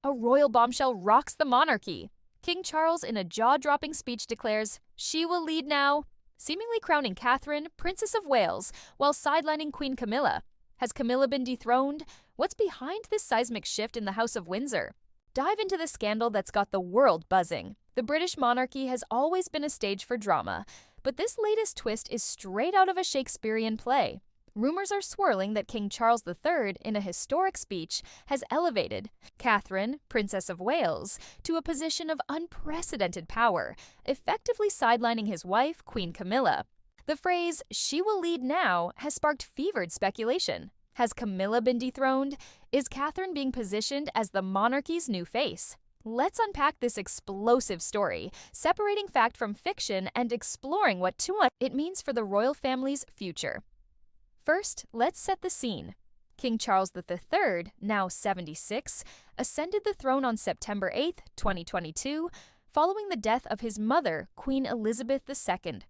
A royal bombshell rocks the monarchy. King Charles, in a jaw-dropping speech, declares, "She will lead now," seemingly crowning Catherine, Princess of Wales, while sidelining Queen Camilla. Has Camilla been dethroned? What's behind this seismic shift in the House of Windsor? Dive into the scandal that's got the world buzzing. The British monarchy has always been a stage for drama, but this latest twist is straight out of a Shakespearean play. Rumors are swirling that King Charles III, in a historic speech, has elevated Catherine, Princess of Wales, to a position of unprecedented power, effectively sidelining his wife, Queen Camilla. The phrase, "she will lead now," has sparked fevered speculation. Has Camilla been dethroned? Is Catherine being positioned as the monarchy's new face? Let's unpack this explosive story, separating fact from fiction and exploring what it means for the royal family's future. First, let's set the scene. King Charles III, now 76, ascended the throne on September 8, 2022, following the death of his mother, Queen Elizabeth II.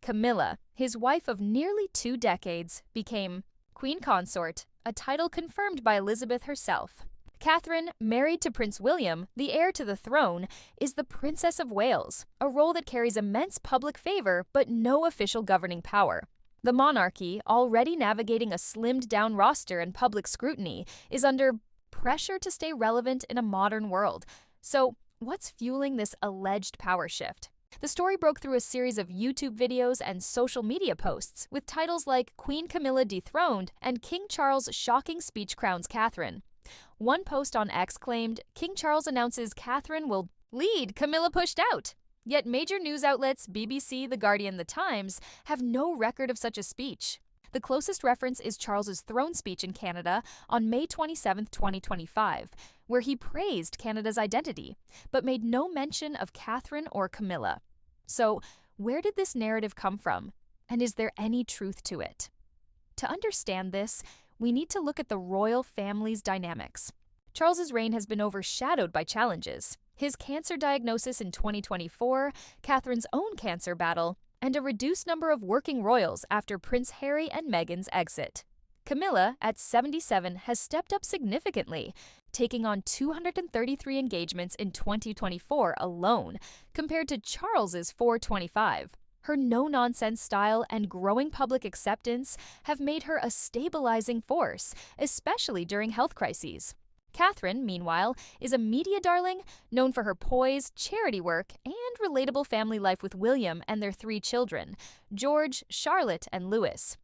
Camilla, his wife of nearly 2 decades, became Queen Consort, a title confirmed by Elizabeth herself. Catherine, married to Prince William, the heir to the throne, is the Princess of Wales, a role that carries immense public favor but no official governing power. The monarchy, already navigating a slimmed-down roster and public scrutiny, is under pressure to stay relevant in a modern world. So, what's fueling this alleged power shift? The story broke through a series of YouTube videos and social media posts with titles like "Queen Camilla Dethroned" and "King Charles' Shocking Speech Crowns Catherine." One post on X claimed, "King Charles announces Catherine will lead, Camilla pushed out." Yet major news outlets, BBC, The Guardian, The Times, have no record of such a speech. The closest reference is Charles's throne speech in Canada on May 27, 2025, where he praised Canada's identity, but made no mention of Catherine or Camilla. So, where did this narrative come from? And is there any truth to it? To understand this, we need to look at the royal family's dynamics. Charles's reign has been overshadowed by challenges. His cancer diagnosis in 2024, Catherine's own cancer battle, and a reduced number of working royals after Prince Harry and Meghan's exit. Camilla, at 77, has stepped up significantly, taking on 233 engagements in 2024 alone, compared to Charles's 425. Her no-nonsense style and growing public acceptance have made her a stabilizing force, especially during health crises. Catherine, meanwhile, is a media darling known for her poise, charity work, and relatable family life with William and their 3 children, George, Charlotte, and Louis.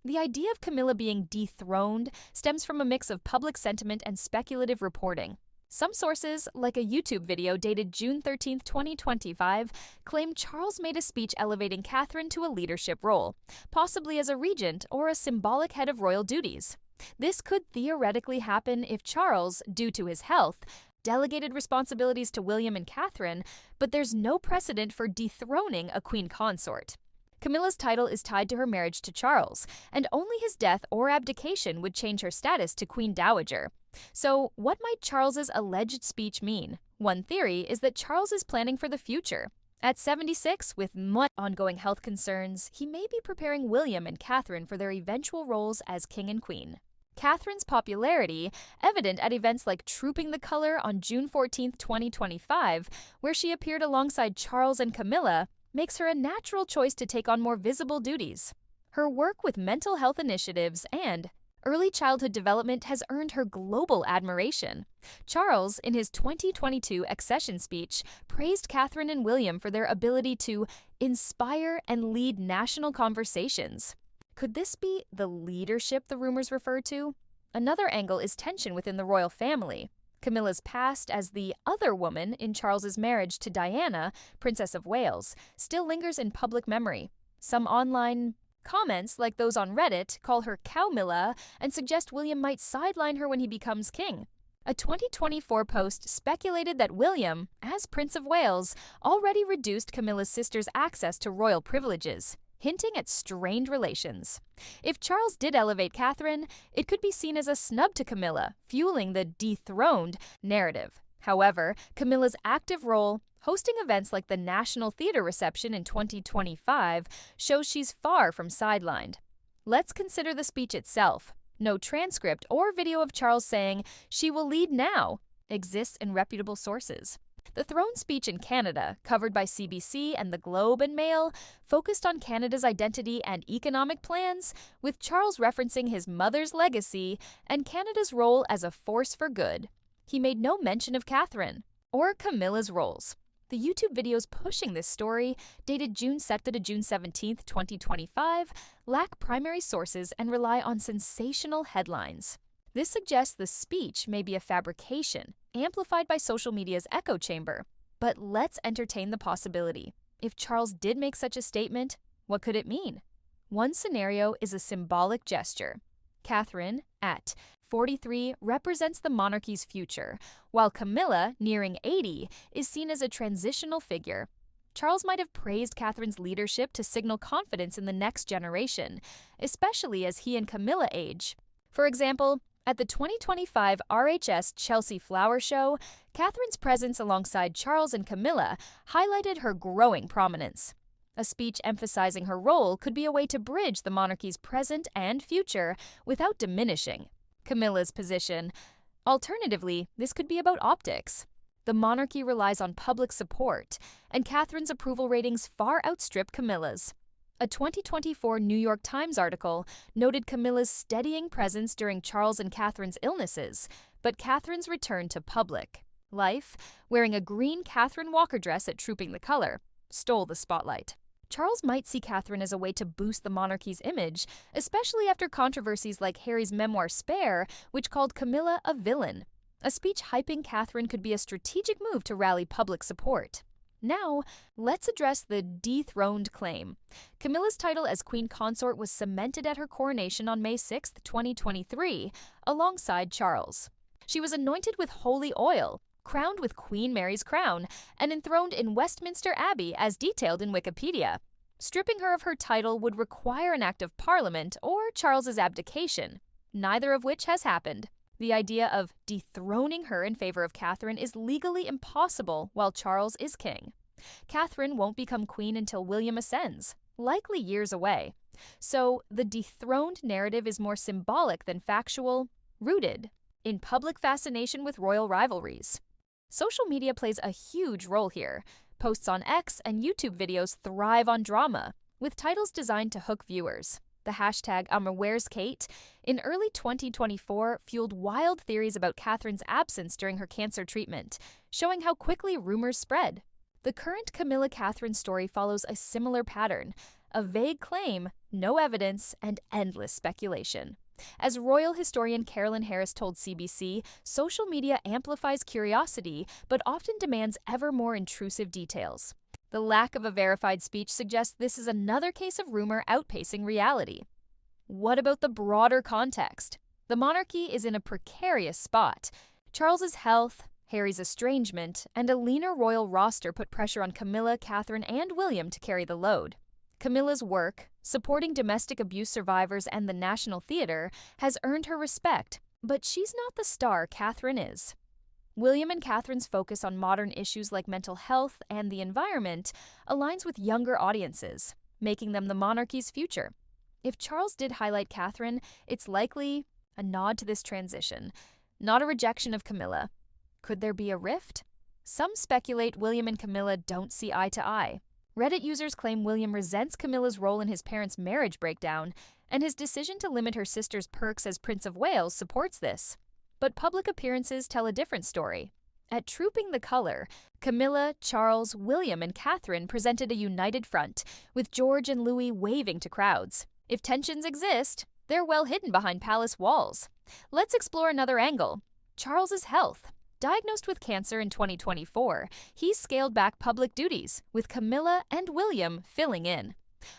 The idea of Camilla being dethroned stems from a mix of public sentiment and speculative reporting. Some sources, like a YouTube video dated June 13, 2025, claim Charles made a speech elevating Catherine to a leadership role, possibly as a regent or a symbolic head of royal duties. This could theoretically happen if Charles, due to his health, delegated responsibilities to William and Catherine, but there's no precedent for dethroning a queen consort. Camilla's title is tied to her marriage to Charles, and only his death or abdication would change her status to Queen Dowager. So, what might Charles's alleged speech mean? One theory is that Charles is planning for the future. At 76, with much ongoing health concerns, he may be preparing William and Catherine for their eventual roles as king and queen. Catherine's popularity, evident at events like Trooping the Color on June 14, 2025, where she appeared alongside Charles and Camilla, makes her a natural choice to take on more visible duties. Her work with mental health initiatives and early childhood development has earned her global admiration. Charles, in his 2022 accession speech, praised Catherine and William for their ability to inspire and lead national conversations. Could this be the leadership the rumors refer to? Another angle is tension within the royal family. Camilla's past as the other woman in Charles's marriage to Diana, Princess of Wales, still lingers in public memory. Some online comments, like those on Reddit, call her Cowmilla and suggest William might sideline her when he becomes king. A 2024 post speculated that William, as Prince of Wales, already reduced Camilla's sister's access to royal privileges, hinting at strained relations. If Charles did elevate Catherine, it could be seen as a snub to Camilla, fueling the dethroned narrative. However, Camilla's active role, hosting events like the National Theatre reception in 2025, shows she's far from sidelined. Let's consider the speech itself. No transcript or video of Charles saying, "She will lead now." exists in reputable sources. The throne speech in Canada, covered by CBC and the Globe and Mail, focused on Canada's identity and economic plans, with Charles referencing his mother's legacy and Canada's role as a force for good. He made no mention of Catherine or Camilla's roles. The YouTube videos pushing this story, dated June 2nd to June 17th, 2025, lack primary sources and rely on sensational headlines. This suggests the speech may be a fabrication, amplified by social media's echo chamber. But let's entertain the possibility. If Charles did make such a statement, what could it mean? One scenario is a symbolic gesture. Catherine, at 43, represents the monarchy's future, while Camilla, nearing 80, is seen as a transitional figure. Charles might have praised Catherine's leadership to signal confidence in the next generation, especially as he and Camilla age. For example, at the 2025 RHS Chelsea Flower Show, Catherine's presence alongside Charles and Camilla highlighted her growing prominence. A speech emphasizing her role could be a way to bridge the monarchy's present and future without diminishing Camilla's position. Alternatively, this could be about optics. The monarchy relies on public support, and Catherine's approval ratings far outstrip Camilla's. A 2024 New York Times article noted Camilla's steadying presence during Charles and Catherine's illnesses, but Catherine's return to public life, wearing a green Catherine Walker dress at Trooping the Color, stole the spotlight. Charles might see Catherine as a way to boost the monarchy's image, especially after controversies like Harry's memoir Spare, which called Camilla a villain. A speech hyping Catherine could be a strategic move to rally public support. Now, let's address the dethroned claim. Camilla's title as Queen Consort was cemented at her coronation on May 6, 2023, alongside Charles. She was anointed with holy oil, crowned with Queen Mary's crown, and enthroned in Westminster Abbey as detailed in Wikipedia. Stripping her of her title would require an act of Parliament or Charles's abdication, neither of which has happened. The idea of dethroning her in favor of Catherine is legally impossible while Charles is king. Catherine won't become queen until William ascends, likely years away. So the dethroned narrative is more symbolic than factual, rooted in public fascination with royal rivalries. Social media plays a huge role here. Posts on X and YouTube videos thrive on drama, with titles designed to hook viewers. The hashtag #Where'sKate in early 2024 fueled wild theories about Catherine's absence during her cancer treatment, showing how quickly rumors spread. The current Camilla-Catherine story follows a similar pattern: a vague claim, no evidence, and endless speculation. As royal historian Carolyn Harris told CBC, social media amplifies curiosity but often demands ever more intrusive details. The lack of a verified speech suggests this is another case of rumor outpacing reality. What about the broader context? The monarchy is in a precarious spot. Charles's health, Harry's estrangement, and a leaner royal roster put pressure on Camilla, Catherine, and William to carry the load. Camilla's work, supporting domestic abuse survivors and the National Theatre, has earned her respect, but she's not the star Catherine is. William and Catherine's focus on modern issues like mental health and the environment aligns with younger audiences, making them the monarchy's future. If Charles did highlight Catherine, it's likely a nod to this transition, not a rejection of Camilla. Could there be a rift? Some speculate William and Camilla don't see eye to eye. Reddit users claim William resents Camilla's role in his parents' marriage breakdown, and his decision to limit her sister's perks as Prince of Wales supports this. But public appearances tell a different story. At Trooping the Color, Camilla, Charles, William, and Catherine presented a united front, with George and Louis waving to crowds. If tensions exist, they're well hidden behind palace walls. Let's explore another angle: Charles's health. Diagnosed with cancer in 2024, he's scaled back public duties, with Camilla and William filling in.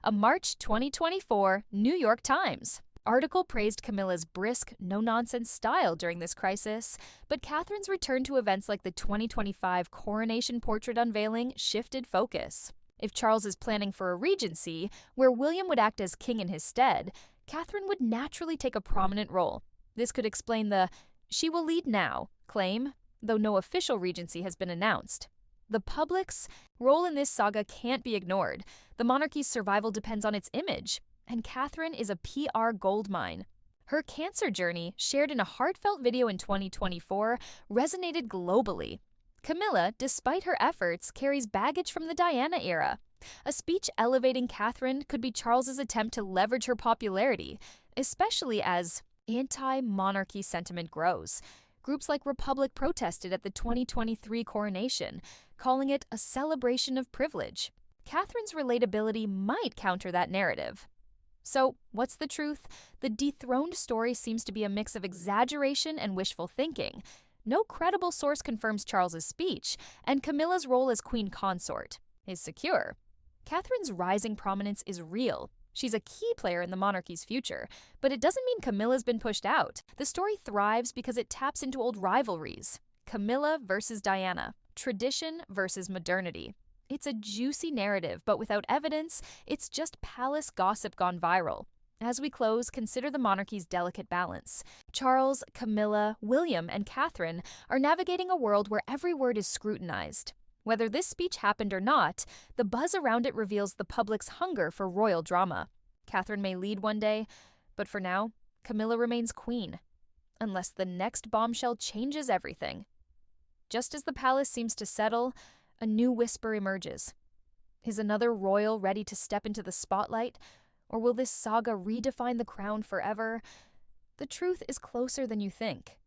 A March 2024 New York Times article praised Camilla's brisk, no-nonsense style during this crisis, but Catherine's return to events like the 2025 coronation portrait unveiling shifted focus. If Charles is planning for a regency, where William would act as king in his stead, Catherine would naturally take a prominent role. This could explain the "she will lead now" claim, though no official regency has been announced. The public's role in this saga can't be ignored. The monarchy's survival depends on its image, and Catherine is a PR goldmine. Her cancer journey, shared in a heartfelt video in 2024, resonated globally. Camilla, despite her efforts, carries baggage from the Diana era. A speech elevating Catherine could be Charles's attempt to leverage her popularity, especially as anti-monarchy sentiment grows. Groups like Republic protested at the 2023 coronation, calling it a celebration of privilege. Catherine's relatability might counter that narrative. So, what's the truth? The dethroned story seems to be a mix of exaggeration and wishful thinking. No credible source confirms Charles's speech, and Camilla's role as queen consort is secure. Catherine's rising prominence is real. She's a key player in the monarchy's future, but it doesn't mean Camilla's been pushed out. The story thrives because it taps into old rivalries. Camilla versus Diana, tradition versus modernity. It's a juicy narrative, but without evidence, it's just palace gossip gone viral. As we close, consider the monarchy's delicate balance. Charles, Camilla, William, and Catherine are navigating a world where every word is scrutinized. Whether this speech happened or not, the buzz around it reveals the public's hunger for royal drama. Catherine may lead one day, but for now, Camilla remains queen. Unless the next bombshell changes everything. Just as the palace seems to settle, a new whisper emerges. Is another royal ready to step into the spotlight? Or will this saga redefine the crown forever? The truth is closer than you think.